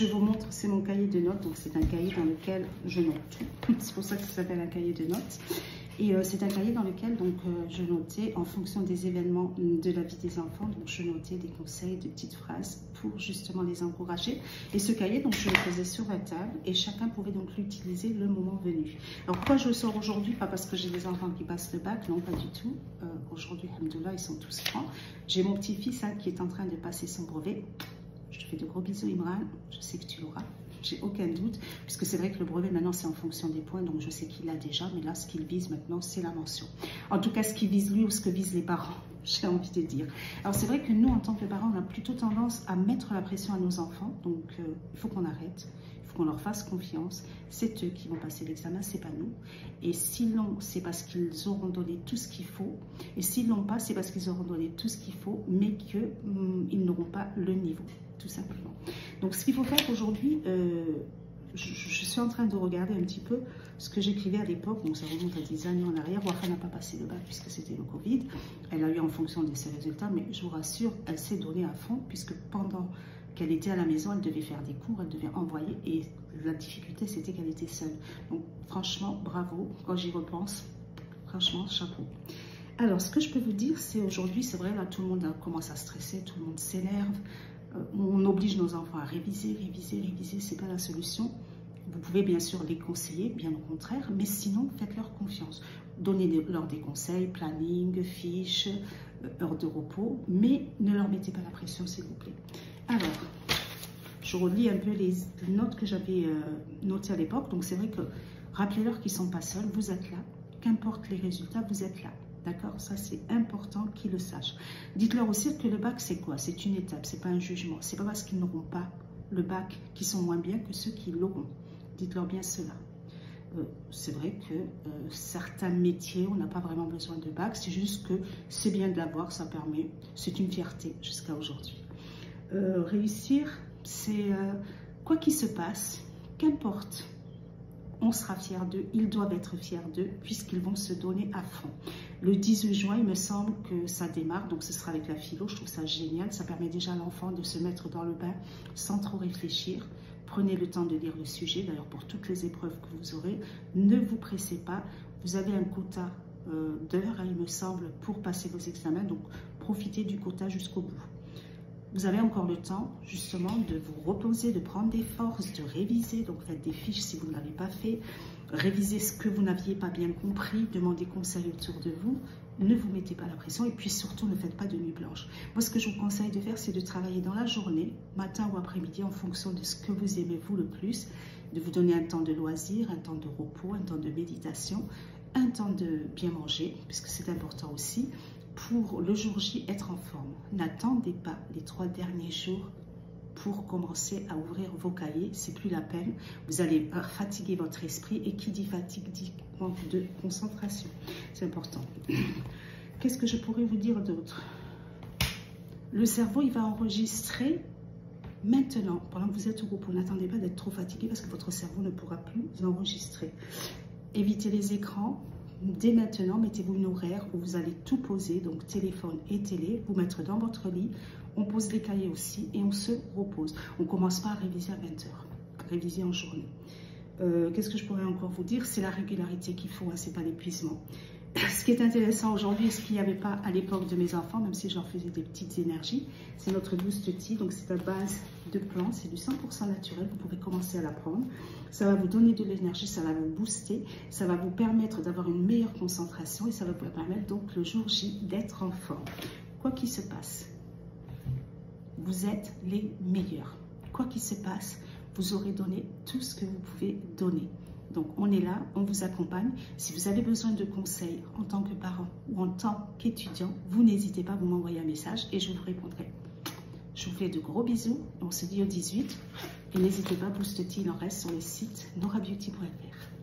je vous montre, c'est mon cahier de notes. Donc, c'est un cahier dans lequel je note tout. C'est pour ça que ça s'appelle un cahier de notes. Et c'est un cahier dans lequel donc, je notais en fonction des événements de la vie des enfants. Donc, je notais des conseils, de petites phrases pour justement les encourager. Et ce cahier, donc, je le posais sur la table et chacun pouvait donc l'utiliser le moment venu. Alors, pourquoi je le sors aujourd'hui? Pas parce que j'ai des enfants qui passent le bac, non, pas du tout. Aujourd'hui, alhamdoulilah, ils sont tous francs. J'ai mon petit-fils qui est en train de passer son brevet. Je te fais de gros bisous, Imran. Je sais que tu l'auras. J'ai aucun doute, puisque c'est vrai que le brevet, maintenant, c'est en fonction des points. Donc, je sais qu'il l'a déjà. Mais là, ce qu'il vise maintenant, c'est la mention. En tout cas, ce qu'il vise lui ou ce que visent les parents, j'ai envie de dire. Alors, c'est vrai que nous, en tant que parents, on a plutôt tendance à mettre la pression à nos enfants. Donc, il faut qu'on arrête. Il faut qu'on leur fasse confiance. C'est eux qui vont passer l'examen, c'est pas nous. Et s'ils l'ont, c'est parce qu'ils auront donné tout ce qu'il faut. Et s'ils l'ont pas, c'est parce qu'ils auront donné tout ce qu'il faut, mais qu'ils n'auront pas le niveau, tout simplement. Donc, ce qu'il faut faire aujourd'hui, je suis en train de regarder un petit peu ce que j'écrivais à l'époque. Donc, ça remonte à 10 années en arrière. Wafa n'a pas passé le bac puisque c'était le Covid. Elle a eu en fonction de ses résultats, mais je vous rassure, elle s'est donnée à fond puisque pendant qu'elle était à la maison, elle devait faire des cours, elle devait envoyer et la difficulté, c'était qu'elle était seule. Donc, franchement, bravo. Quand j'y repense, franchement, chapeau. Alors, ce que je peux vous dire, c'est aujourd'hui, c'est vrai, là, tout le monde commence à stresser, tout le monde s'énerve. On oblige nos enfants à réviser, c'est pas la solution. Vous pouvez bien sûr les conseiller, bien au contraire, mais sinon, faites-leur confiance. Donnez-leur des conseils, planning, fiches, heures de repos, mais ne leur mettez pas la pression, s'il vous plaît. Alors, je relis un peu les notes que j'avais notées à l'époque. Donc, c'est vrai que rappelez-leur qu'ils ne sont pas seuls, vous êtes là. Qu'importe les résultats, vous êtes là. D'accord? Ça, c'est important qu'ils le sachent. Dites-leur aussi que le bac, c'est quoi? C'est une étape, c'est pas un jugement. C'est pas parce qu'ils n'auront pas le bac qu'ils sont moins bien que ceux qui l'auront. Dites-leur bien cela. C'est vrai que certains métiers, on n'a pas vraiment besoin de bac. C'est juste que c'est bien de l'avoir, ça permet. C'est une fierté jusqu'à aujourd'hui. Réussir, c'est quoi qu'il se passe, qu'importe. On sera fiers d'eux, ils doivent être fiers d'eux puisqu'ils vont se donner à fond. Le 18 juin, il me semble que ça démarre, donc ce sera avec la philo, je trouve ça génial. Ça permet déjà à l'enfant de se mettre dans le bain sans trop réfléchir. Prenez le temps de lire le sujet, d'ailleurs pour toutes les épreuves que vous aurez. Ne vous pressez pas, vous avez un quota d'heures, il me semble, pour passer vos examens, donc profitez du quota jusqu'au bout. Vous avez encore le temps, justement, de vous reposer, de prendre des forces, de réviser. Donc, faites des fiches si vous ne l'avez pas fait. Révisez ce que vous n'aviez pas bien compris. Demandez conseil autour de vous. Ne vous mettez pas la pression. Et puis, surtout, ne faites pas de nuit blanche. Moi, ce que je vous conseille de faire, c'est de travailler dans la journée, matin ou après-midi, en fonction de ce que vous aimez, vous, le plus. De vous donner un temps de loisir, un temps de repos, un temps de méditation, un temps de bien manger, puisque c'est important aussi. Pour le jour J, être en forme. N'attendez pas les 3 derniers jours pour commencer à ouvrir vos cahiers. C'est plus la peine. Vous allez fatiguer votre esprit. Et qui dit fatigue dit manque de concentration. C'est important. Qu'est-ce que je pourrais vous dire d'autre? Le cerveau, il va enregistrer maintenant, pendant que vous êtes au repos. N'attendez pas d'être trop fatigué parce que votre cerveau ne pourra plus enregistrer. Évitez les écrans. Dès maintenant, mettez-vous une horaire où vous allez tout poser, donc téléphone et télé, vous mettre dans votre lit. On pose les cahiers aussi et on se repose. On ne commence pas à réviser à 20 h, réviser en journée. Qu'est-ce que je pourrais encore vous dire? C'est la régularité qu'il faut, hein, ce n'est pas l'épuisement. Ce qui est intéressant aujourd'hui, ce qu'il n'y avait pas à l'époque de mes enfants, même si je leur faisais des petites énergies, c'est notre Boost Tea. Donc c'est à base de plantes, c'est du 100% naturel. Vous pouvez commencer à la prendre. Ça va vous donner de l'énergie, ça va vous booster, ça va vous permettre d'avoir une meilleure concentration et ça va vous permettre donc le jour J d'être en forme. Quoi qu'il se passe, vous êtes les meilleurs. Quoi qu'il se passe, vous aurez donné tout ce que vous pouvez donner. Donc, on est là, on vous accompagne. Si vous avez besoin de conseils en tant que parent ou en tant qu'étudiant, vous n'hésitez pas à m'envoyer un message et je vous répondrai. Je vous fais de gros bisous. On se dit au 18. Et n'hésitez pas, Boost Tea, il en reste sur le site norabeauty.fr.